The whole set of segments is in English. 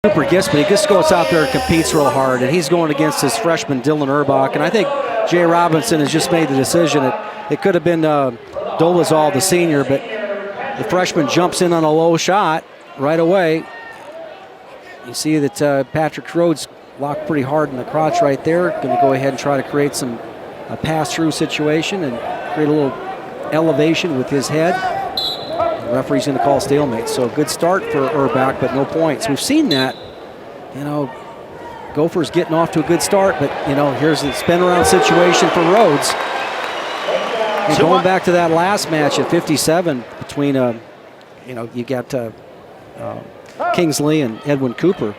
Cooper gets, but he just goes out there and competes real hard, and he's going against his freshman Dylan Urbach. And I think Jay Robinson has just made the decision that it could have been Dolezal, the senior, but the freshman jumps in on a low shot right away. You see that Patrick Rhoads locked pretty hard in the crotch right there. Going to go ahead and try to create a pass-through situation and create a little elevation with his head. The referee's going to call stalemate. So a good start for Urbach, but no points. We've seen that. You know, Gophers getting off to a good start, but, you know, here's the spin-around situation for Rhoads. And going back to that last match at 57 between, you know, you got Kingsley and Edwin Cooper.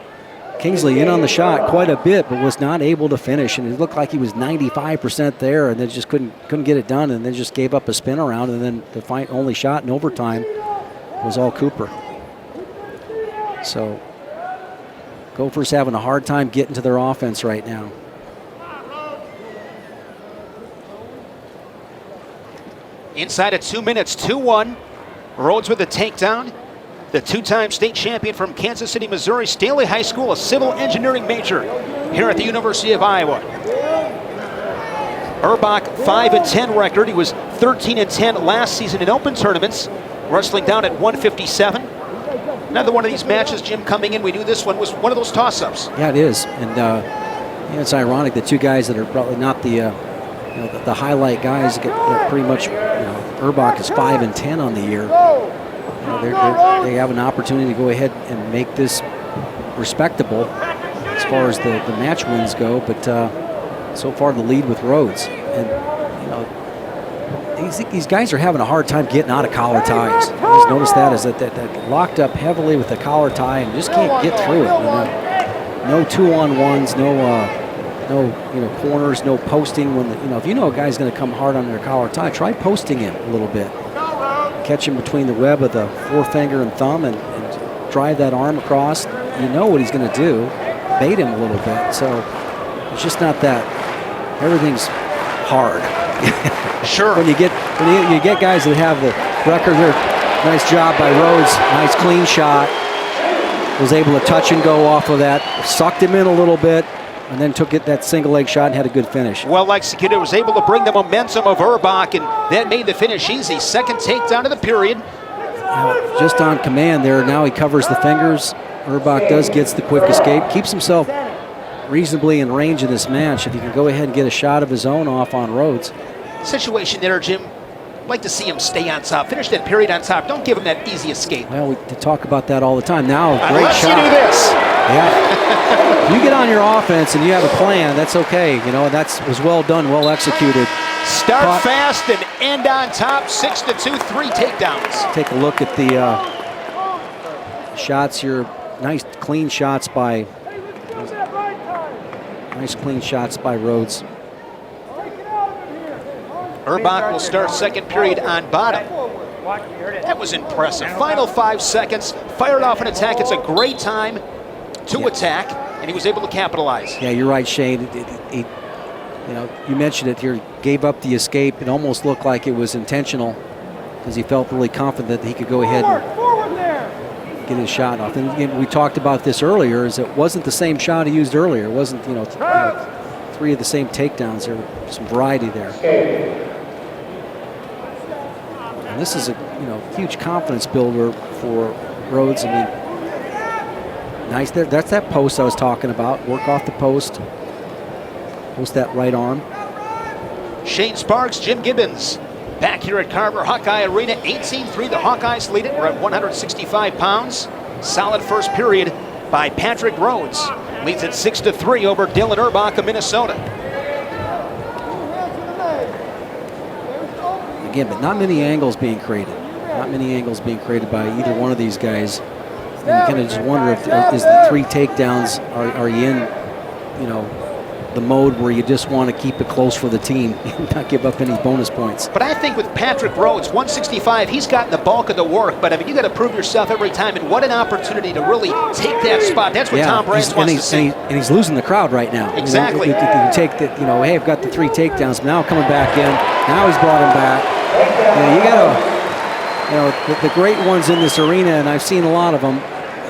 Kingsley in on the shot quite a bit, but was not able to finish, and it looked like he was 95% there, and then just couldn't get it done, and then just gave up a spin around, and then the only shot in overtime was all Cooper. So Gophers having a hard time getting to their offense right now. Inside of 2 minutes, 2-1. Rhoads with a takedown. The two-time state champion from Kansas City, Missouri, Staley High School, a civil engineering major here at the University of Iowa. Urbach, 5-10 record. He was 13-10 last season in open tournaments, wrestling down at 157. Another one of these matches, Jim, coming in, we knew this one was one of those toss-ups. Yeah, it is. And you know, it's ironic, the two guys that are probably not the you know, the highlight guys get pretty much, you know, Urbach is 5-10 on the year. You know, they have an opportunity to go ahead and make this respectable as far as the match wins go, but so far the lead with Rhoads. And, you know, these guys are having a hard time getting out of collar ties. I just noticed that is that they're locked up heavily with the collar tie and just can't get through it. You know, no 2-on-1s, no you know, corners, no posting. When you know, if you know a guy's going to come hard on their collar tie, try posting him a little bit. Catch him between the web of the forefinger and thumb and drive that arm across. You know what he's going to do. Bait him a little bit. So it's just not that. Everything's hard. Sure. When you get guys that have the record there, nice job by Rhoads. Nice clean shot. Was able to touch and go off of that. Sucked him in a little bit. And then took it that single leg shot and had a good finish. Well executed, was able to bring the momentum of Urbach, and that made the finish easy. Second takedown of the period. Now, just on command there, now he covers the fingers. Urbach gets the quick escape, keeps himself reasonably in range in this match. If he can go ahead and get a shot of his own off on Rhoads. Situation there, Jim. Like to see him stay on top, finish that period on top. Don't give him that easy escape. Well, we talk about that all the time. Now, great Unless shot. You do this. Yeah. You get on your offense and you have a plan, that's okay. You know, was well done, well executed. Start fast and end on top. 6-2, 3 takedowns. Take a look at the shots here. Nice clean shots by Rhoads. Urbach will start second period on bottom. That was impressive. Final 5 seconds, fired off an attack. It's a great time to attack, and he was able to capitalize. Yeah, you're right, Shane. You know, you mentioned it here. He gave up the escape. It almost looked like it was intentional because he felt really confident that he could go ahead and get his shot off. And again, we talked about this earlier, is it wasn't the same shot he used earlier. It wasn't, you know, 3 of the same takedowns. There was some variety there. And this is a, you know, huge confidence builder for Rhoads. I mean, nice there. That's that post I was talking about. Work off the post. Post that right arm. Shane Sparks, Jim Gibbons, back here at Carver Hawkeye Arena. 18-3, the Hawkeyes lead it. We're at 165 pounds. Solid first period by Patrick Rhoads. Leads it 6-3 over Dylan Urbach of Minnesota. Again, but not many angles being created. Not many angles being created by either one of these guys. And you kind of just wonder if is the 3 takedowns, are you in, you know, the mode where you just want to keep it close for the team and not give up any bonus points. But I think with Patrick Rhoads, 165, he's gotten the bulk of the work. But I mean, you got to prove yourself every time, and what an opportunity to really take that spot. That's what Tom Brands wants to see. And he's losing the crowd right now. Exactly. You take that, you know, hey, I've got the 3 takedowns, but now coming back in. Now he's brought him back. You know, you got to, you know, the great ones in this arena, and I've seen a lot of them,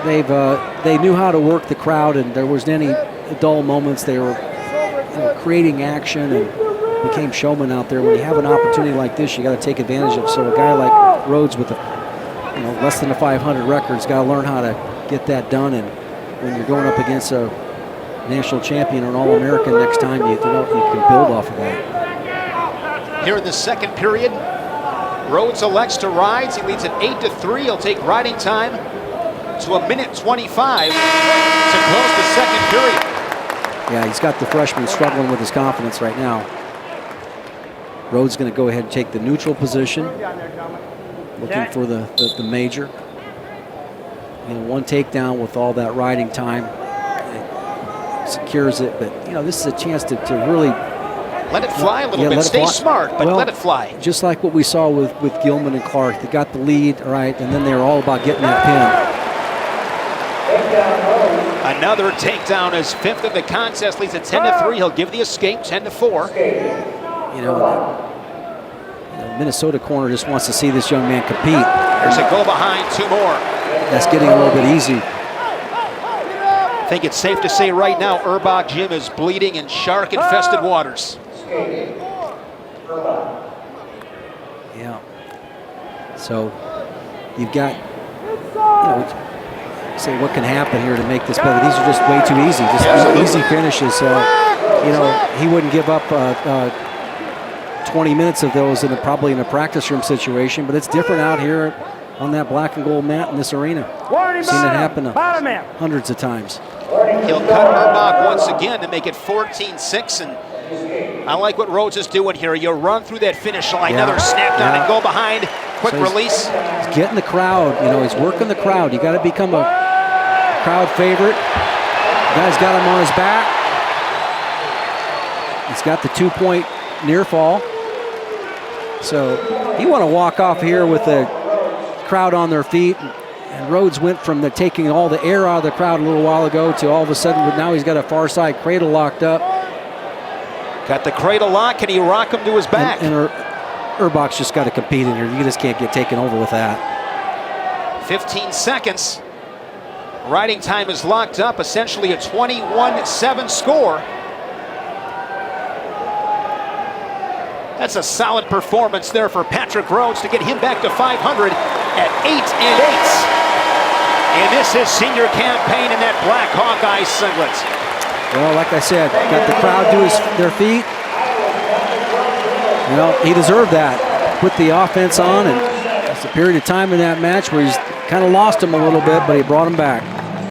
they knew how to work the crowd, and there wasn't any dull moments. They were creating action and became showmen out there. When you have an opportunity like this, you got to take advantage of. So a guy like Rhoads with less than a 500 record's got to learn how to get that done. And when you're going up against a national champion or an All-American next time, you can build off of that. Here in the second period, Rhoads elects to ride. He leads at 8-3. He'll take riding time to 1:25 to close the second period. Yeah, he's got the freshman struggling with his confidence right now. Rhoads going to go ahead and take the neutral position, looking for the major. One takedown with all that riding time. Secures it, but this is a chance to really let it fly a little bit. Stay smart, but let it fly. Just like what we saw with Gilman and Clark. They got the lead, right, and then they were all about getting that pin. Another takedown, his fifth of the contest, leads at 10-3. He'll give the escape 10-4. Minnesota corner just wants to see this young man compete. There's a go behind, 2 more. That's getting a little bit easy. I think it's safe to say right now, Urbach Gym is bleeding in shark-infested waters. Yeah. So you've got, say what can happen here to make this better. These are just way too easy, just easy finishes. So, he wouldn't give up 20 minutes of those probably in a practice room situation, but it's different out here on that black and gold mat in this arena. I've seen it happen hundreds of times. He'll cut Urbach once again to make it 14-6, and I like what Rhoads is doing here. You run through that finish line, another snap down and go behind, quick release. He's getting the crowd, he's working the crowd. You got to become a crowd favorite. The guy's got him on his back. He's got the 2-point near fall. So you want to walk off here with the crowd on their feet. And Rhoads went from taking all the air out of the crowd a little while ago to all of a sudden, but now he's got a far side cradle locked up. Got the cradle lock. Can he rock him to his back? And Urbach's just got to compete in here. You just can't get taken over with that. 15 seconds. Riding time is locked up. Essentially a 21-7 score. That's a solid performance there for Patrick Rhoads to get him back to 500 at 8-8. And this is senior campaign in that black Hawkeye singlet. Well, like I said, got the crowd to their feet. He deserved that. Put the offense on, and it's a period of time in that match where he's kind of lost him a little bit, but he brought him back.